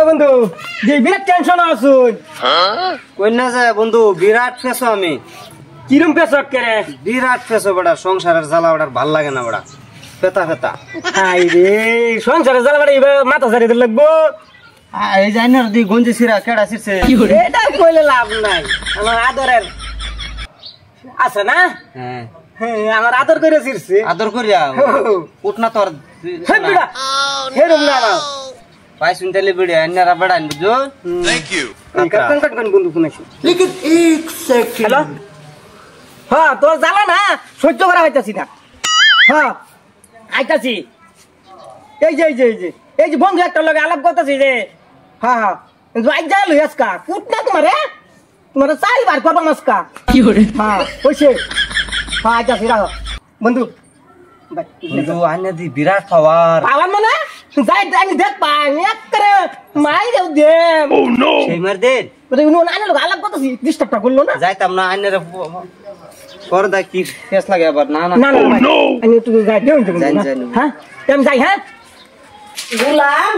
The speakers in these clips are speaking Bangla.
বন্ধু যে বিরাট টেনশন আসুন কই না যায় বন্ধু বিরাট ফেসো আমি কিরম পেশক করে বিরাট ফেসো বড়া সংসারের জ্বালা বড়া ভাল লাগে না বড়া পেতা পেতা হাই রে সংসারে জ্বালা বাড়ি মাথা ঝাড়ি দিতে লাগবো এই জানি দি গঞ্জি সিরা কেডা ছিরছে এটা কইলে লাভ নাই আমার আদরের আছে না হ্যাঁ আমার আদর করে ছিরছে আদর করিয়া উঠ না তোর হেরম না পাই শুনতেলে বিড়ে আন্নারা বেড়ান বুঝো Thank you. কট বন্ধু ফোন আছে লেকিন 1 সেকেন্ড হ্যালো হ্যাঁ তোর জ্বালা না সহ্য করা হইতাছি না হ্যাঁ আইতাছি এই যে বন্ধু একটা লগে আলাপ করতেছি রে হ্যাঁ হ্যাঁ আজ যা লই আজকা কুট না তোমার চাই বার করবা মাসকা কি করে হ্যাঁ কইছে হ্যাঁ আইতাছি রাখো বন্ধু বন্ধু আন্না দি বিরাট পাওয়ার পাওয়ার মানে যাই আমি দেখ পাই এক করে মাই দেও দে ও নো সেই মার দেন তো উনি আনে লোক আলাপ করতেছি ডিস্টার্বটা করলো না যাইতাম না আন্নারে পর্দা কি ফেস লাগে আবার না না আমি একটু যাই দেও হ্যাঁ আমি যাই হ্যাঁ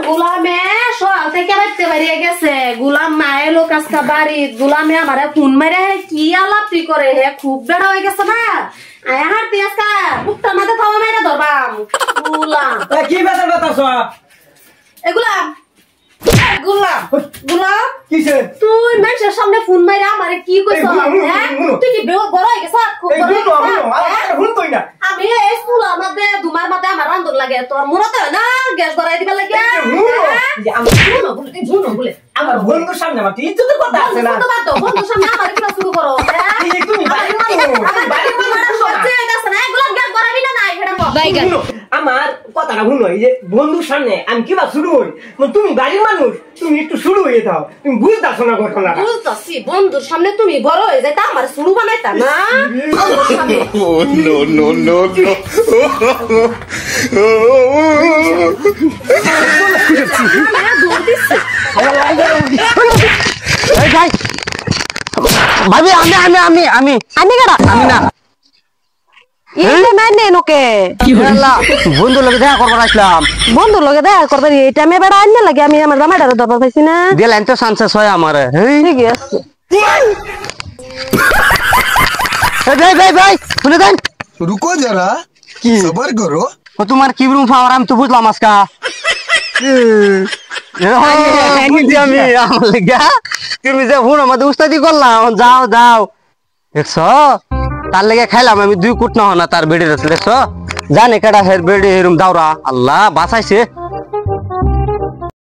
গুলামে সকাল থেকে বাড়তে বাড়িয়ে গেছে গুলাম মায়ের লোক আজকা বাড়ি গুলামে আমার ফোন মেরে কি আলাপি করে হে খুব বেড়া হয়ে গেছে না আয়া হাঁটতে আজকা বুকটা মাথা থামা মেরে ধরবাম গুলাম কি বেতন বেতাছ গুলাম কিসে তুই মানুষের সামনে ফোন মেরে আমারে কি কইছ তুই কি বড় হয়ে গেছ খুব আমি এই স্কুল আমাদের দুমার মাঝে আমার রান্ধন লাগে তোর মনে না গ্যাস ধরাই দিবা লাগে আমার বন্ধুর সামনে আমার ইজ্জতের কথা আছে না বন্ধুর সামনে আমার কি শুরু করো আমার কথাটা ভুল নয় যে বন্ধুর সামনে আমি কিবা শুরু হই তুমি বাড়ির মানুষ তুমি একটু শুরু হয়ে যাও তুমি বুঝতেছো না ঘটনা বুঝতেছি বন্ধুর সামনে তুমি বড় হয়ে যাইতা আমার শুরু বানাইতা না Oh no no no no. ভাবি আমি না বন্ধুর লগে দেখা করবার আসলাম বন্ধুর লগে দেখা করবার এই টাইমে বেড়া আনলে লাগে আমি আমার জামাইটারে ধরবার পাইছি না দিলেন তো সানসেস হয় আমারে ঠিক আছে ভাই শুনে দেন रुको जरा सबर करो ও তোমার কি রুম পাওয়ার আমি তো বুঝলাম আজকা তুমি যে ফোন আমাদের উস্তাদি করলাম যাও দেখছো তার লেগে খাইলাম আমি 2 কুট না তার বেড়ে দেখছো জানে কেডা হের বেড়ে এরম দাওরা আল্লাহ বাঁচাইছে